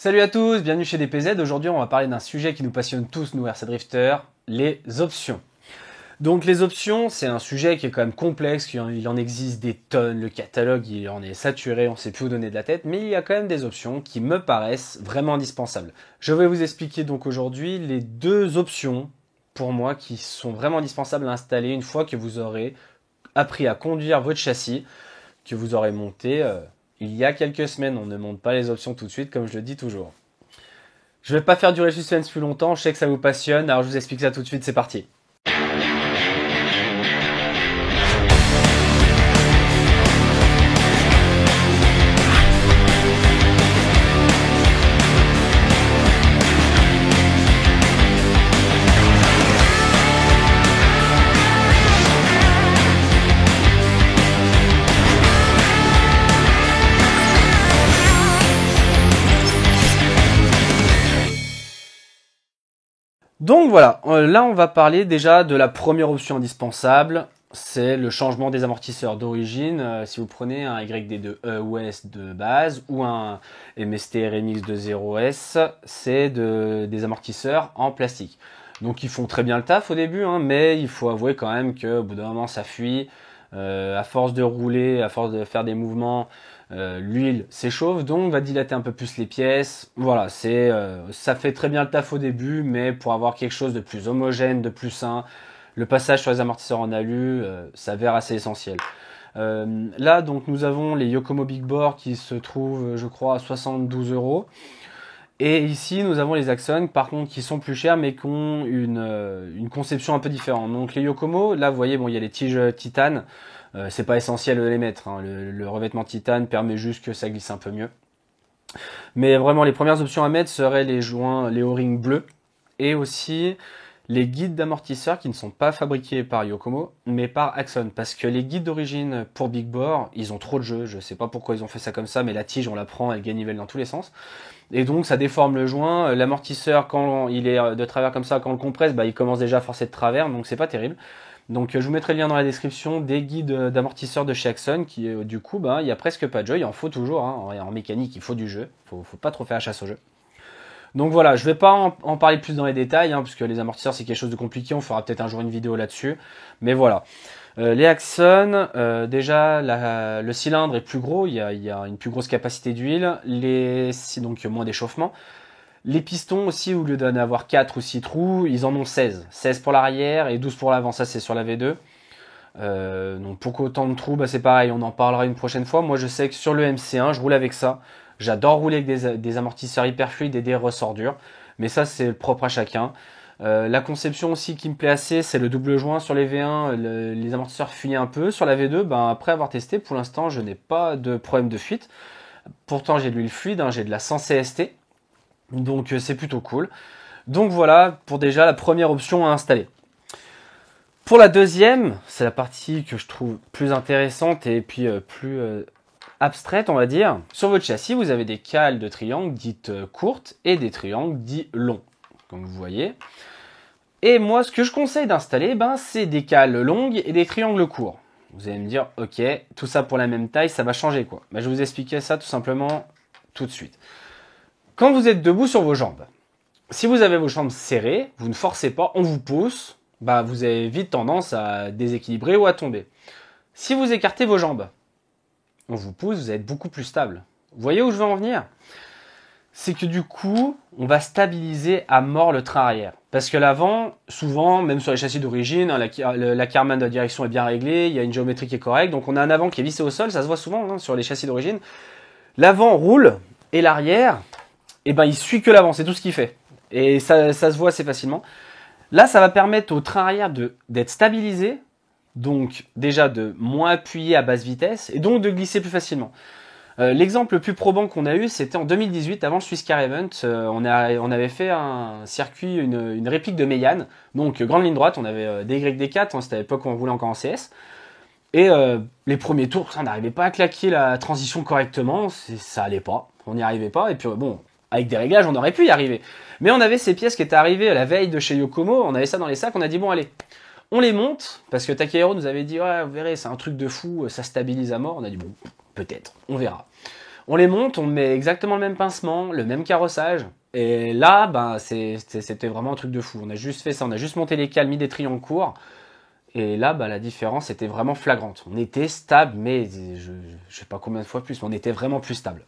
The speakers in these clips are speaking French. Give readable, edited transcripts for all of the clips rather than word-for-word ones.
Salut à tous, bienvenue chez DPZ. Aujourd'hui, on va parler d'un sujet qui nous passionne tous, nous RC Drifters, les options. Donc les options, c'est un sujet qui est quand même complexe, il en existe des tonnes, le catalogue il en est saturé, on ne sait plus où donner de la tête, mais il y a quand même des options qui me paraissent vraiment indispensables. Je vais vous expliquer donc aujourd'hui les deux options, pour moi, qui sont vraiment indispensables à installer une fois que vous aurez appris à conduire votre châssis, que vous aurez monté il y a quelques semaines. On ne monte pas les options tout de suite, comme je le dis toujours. Je ne vais pas faire durer le suspense plus longtemps, je sais que ça vous passionne, alors je vous explique ça tout de suite, c'est parti. Donc voilà, là on va parler déjà de la première option indispensable, c'est le changement des amortisseurs d'origine. Si vous prenez un YD2 EOS de base ou un MST RMX de 0S, c'est des amortisseurs en plastique. Donc ils font très bien le taf au début, mais il faut avouer quand même qu'au bout d'un moment ça fuit. À force de rouler, à force de faire des mouvements, l'huile s'échauffe, donc va dilater un peu plus les pièces. Voilà, ça fait très bien le taf au début, mais pour avoir quelque chose de plus homogène, de plus sain, le passage sur les amortisseurs en alu s'avère assez essentiel. Là, donc, nous avons les Yokomo Big Bore qui se trouvent, je crois, à 72 €. Et ici, nous avons les Axon, par contre, qui sont plus chers, mais qui ont une conception un peu différente. Donc, les Yokomo, là, vous voyez, bon, il y a les tiges titane. C'est pas essentiel de les mettre. Le revêtement titane permet juste que ça glisse un peu mieux. Mais vraiment, les premières options à mettre seraient les joints, les O-rings bleus, et aussi les guides d'amortisseurs qui ne sont pas fabriqués par Yokomo, mais par Axon. Parce que les guides d'origine pour Big Bore, ils ont trop de jeux. Je sais pas pourquoi ils ont fait ça comme ça, mais la tige, on la prend, elle ganivelle dans tous les sens. Et donc ça déforme le joint. L'amortisseur, quand il est de travers comme ça, quand on le compresse, il commence déjà à forcer de travers, donc c'est pas terrible. Donc je vous mettrai le lien dans la description des guides d'amortisseurs de chez Axon, qui du coup, il y a presque pas de jeu, il en faut toujours. En mécanique, il faut du jeu, faut pas trop faire la chasse au jeu. Donc voilà, je vais pas en parler plus dans les détails, puisque les amortisseurs c'est quelque chose de compliqué, on fera peut-être un jour une vidéo là-dessus. Mais voilà. Les Axon, déjà le cylindre est plus gros, il y a une plus grosse capacité d'huile, donc moins d'échauffement. Les pistons aussi, au lieu d'en avoir 4 ou 6 trous, ils en ont 16. 16 pour l'arrière et 12 pour l'avant, ça c'est sur la V2. Donc pourquoi autant de trous, c'est pareil, on en parlera une prochaine fois. Moi je sais que sur le MC1, je roule avec ça. J'adore rouler avec des amortisseurs hyper fluides et des ressorts durs. Mais ça c'est propre à chacun. La conception aussi qui me plaît assez, c'est le double joint sur les V1, les amortisseurs fuyaient un peu. Sur la V2, après avoir testé, pour l'instant je n'ai pas de problème de fuite. Pourtant j'ai de l'huile fluide, j'ai de la 100 CST. Donc c'est plutôt cool. Donc voilà pour déjà la première option à installer. Pour la deuxième, c'est la partie que je trouve plus intéressante et puis plus abstraite on va dire. Sur votre châssis, vous avez des cales de triangles dites courtes et des triangles dits longs, comme vous voyez. Et moi ce que je conseille d'installer, c'est des cales longues et des triangles courts. Vous allez me dire, ok, tout ça pour la même taille, ça va changer quoi? Je vais vous expliquer ça tout simplement tout de suite. Quand vous êtes debout sur vos jambes, si vous avez vos jambes serrées, vous ne forcez pas, on vous pousse, vous avez vite tendance à déséquilibrer ou à tomber. Si vous écartez vos jambes, on vous pousse, vous êtes beaucoup plus stable. Vous voyez où je veux en venir? C'est que du coup, on va stabiliser à mort le train arrière. Parce que l'avant, souvent, même sur les châssis d'origine, la Karman de la direction est bien réglée, il y a une géométrie qui est correcte, donc on a un avant qui est vissé au sol, ça se voit souvent sur les châssis d'origine. L'avant roule et l'arrière, il suit que l'avant, c'est tout ce qu'il fait. Et ça se voit assez facilement. Là, ça va permettre au train arrière d'être stabilisé, donc déjà de moins appuyer à basse vitesse, et donc de glisser plus facilement. L'exemple le plus probant qu'on a eu, c'était en 2018, avant le Swiss Car Event. On avait fait un circuit, une réplique de Meyane, donc grande ligne droite, on avait des YD4, c'était à l'époque où on roulait encore en CS. Et les premiers tours, on n'arrivait pas à claquer la transition correctement, ça allait pas, on n'y arrivait pas, et puis avec des réglages, on aurait pu y arriver. Mais on avait ces pièces qui étaient arrivées à la veille de chez Yokomo, on avait ça dans les sacs, on a dit bon allez, on les monte, parce que Takehiro nous avait dit ouais, vous verrez, c'est un truc de fou, ça stabilise à mort. On a dit bon, peut-être, on verra. On les monte, on met exactement le même pincement, le même carrossage. Et là, ben, c'était vraiment un truc de fou. On a juste fait ça, on a juste monté les cales, mis des triangles courts. Et là, bah, la différence était vraiment flagrante. On était stable, mais je ne sais pas combien de fois plus, mais on était vraiment plus stable.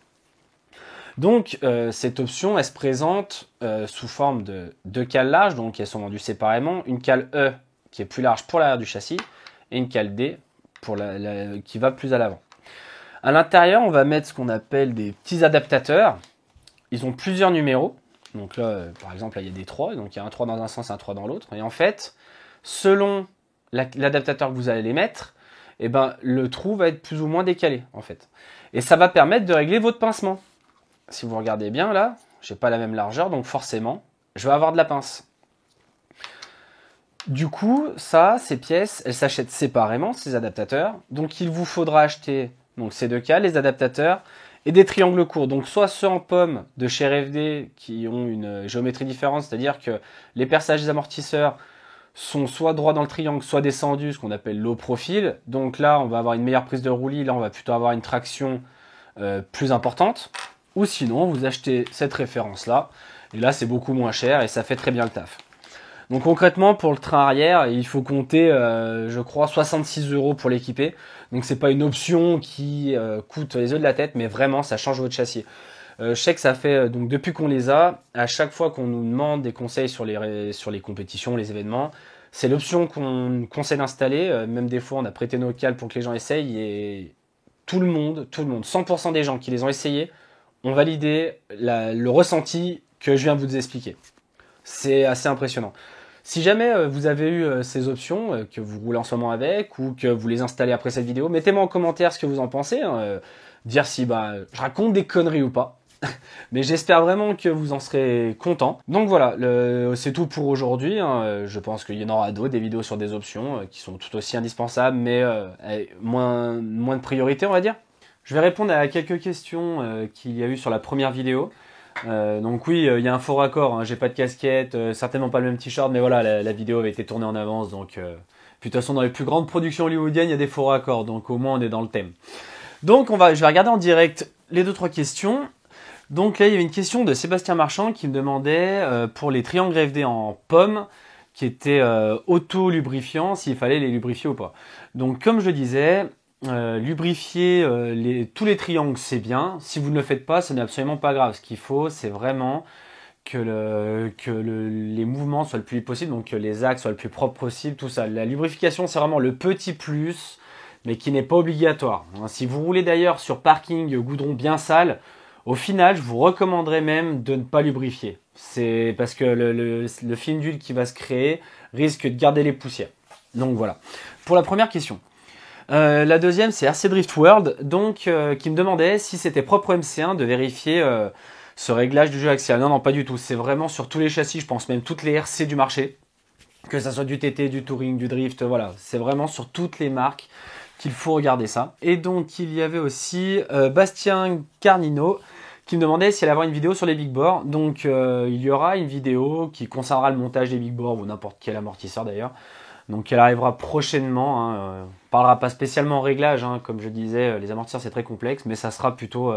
Donc, cette option, elle se présente sous forme de deux cales larges, donc elles sont vendues séparément. Une cale E qui est plus large pour l'arrière du châssis et une cale D pour qui va plus à l'avant. À l'intérieur, on va mettre ce qu'on appelle des petits adaptateurs. Ils ont plusieurs numéros. Donc là, par exemple, là, il y a des 3. Donc il y a un 3 dans un sens, un 3 dans l'autre. Et en fait, selon l'adaptateur que vous allez les mettre, eh ben, le trou va être plus ou moins décalé, en fait. Et ça va permettre de régler votre pincement. Si vous regardez bien, là, je n'ai pas la même largeur, donc forcément, je vais avoir de la pince. Du coup, ça, ces pièces, elles s'achètent séparément, ces adaptateurs. Donc, il vous faudra acheter donc, ces deux cales, les adaptateurs, et des triangles courts. Donc, soit ceux en pomme de chez RFD qui ont une géométrie différente, c'est-à-dire que les perçages des amortisseurs sont soit droits dans le triangle, soit descendus, ce qu'on appelle low profil. Donc là, on va avoir une meilleure prise de roulis. Là, on va plutôt avoir une traction plus importante. Ou sinon, vous achetez cette référence-là. Et là, c'est beaucoup moins cher et ça fait très bien le taf. Donc concrètement, pour le train arrière, il faut compter, je crois, 66 € pour l'équiper. Donc c'est pas une option qui coûte les œufs de la tête, mais vraiment, ça change votre châssis. Je sais que ça fait, donc depuis qu'on les a, à chaque fois qu'on nous demande des conseils sur les compétitions, les événements, c'est l'option qu'on conseille d'installer. Même des fois, on a prêté nos cales pour que les gens essayent et tout le monde, 100% des gens qui les ont essayés ont validé le ressenti que je viens de vous expliquer. C'est assez impressionnant. Si jamais vous avez eu ces options, que vous roulez en ce moment avec ou que vous les installez après cette vidéo, mettez-moi en commentaire ce que vous en pensez, dire si je raconte des conneries ou pas. Mais j'espère vraiment que vous en serez content. Donc voilà, c'est tout pour aujourd'hui. Je pense qu'il y en aura d'autres, des vidéos sur des options qui sont tout aussi indispensables, mais moins de priorité, on va dire. Je vais répondre à quelques questions qu'il y a eu sur la première vidéo. Donc oui, il y a un faux raccord, hein, j'ai pas de casquette, certainement pas le même t-shirt, mais voilà, la vidéo avait été tournée en avance, donc puis de toute façon dans les plus grandes productions hollywoodiennes, il y a des faux raccords, donc au moins on est dans le thème. Donc je vais regarder en direct les 2-3 questions. Donc là, il y avait une question de Sébastien Marchand qui me demandait pour les triangles RFD en pomme qui étaient auto-lubrifiants, s'il fallait les lubrifier ou pas. Donc comme je disais, lubrifier tous les triangles, c'est bien. Si vous ne le faites pas, ce n'est absolument pas grave. Ce qu'il faut, c'est vraiment que les mouvements soient le plus possible, donc que les axes soient le plus propres possible, tout ça. La lubrification, c'est vraiment le petit plus, mais qui n'est pas obligatoire. Si vous roulez d'ailleurs sur parking goudron bien sale, au final, je vous recommanderais même de ne pas lubrifier. C'est parce que le film d'huile qui va se créer risque de garder les poussières. Donc voilà. Pour la première question. La deuxième, c'est RC Drift World, donc qui me demandait si c'était propre au MC1 de vérifier ce réglage du jeu axial. Non, pas du tout. C'est vraiment sur tous les châssis, je pense même toutes les RC du marché, que ça soit du TT, du Touring, du Drift, voilà. C'est vraiment sur toutes les marques qu'il faut regarder ça. Et donc, il y avait aussi Bastien Carnino qui me demandait s'il allait avoir une vidéo sur les big bores. Donc, il y aura une vidéo qui concernera le montage des big bores ou n'importe quel amortisseur d'ailleurs. Donc, elle arrivera prochainement. On parlera pas spécialement réglage, comme je disais, les amortisseurs c'est très complexe, mais ça sera plutôt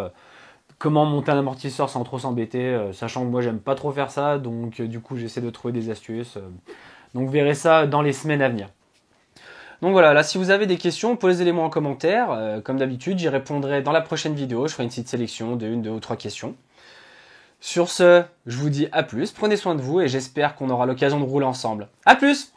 comment monter un amortisseur sans trop s'embêter, sachant que moi j'aime pas trop faire ça, donc du coup j'essaie de trouver des astuces. Donc, vous verrez ça dans les semaines à venir. Donc voilà, là si vous avez des questions, posez-les-moi en commentaire. Comme d'habitude, j'y répondrai dans la prochaine vidéo. Je ferai une petite sélection de 1, 2 ou 3 questions. Sur ce, je vous dis à plus, prenez soin de vous et j'espère qu'on aura l'occasion de rouler ensemble. À plus!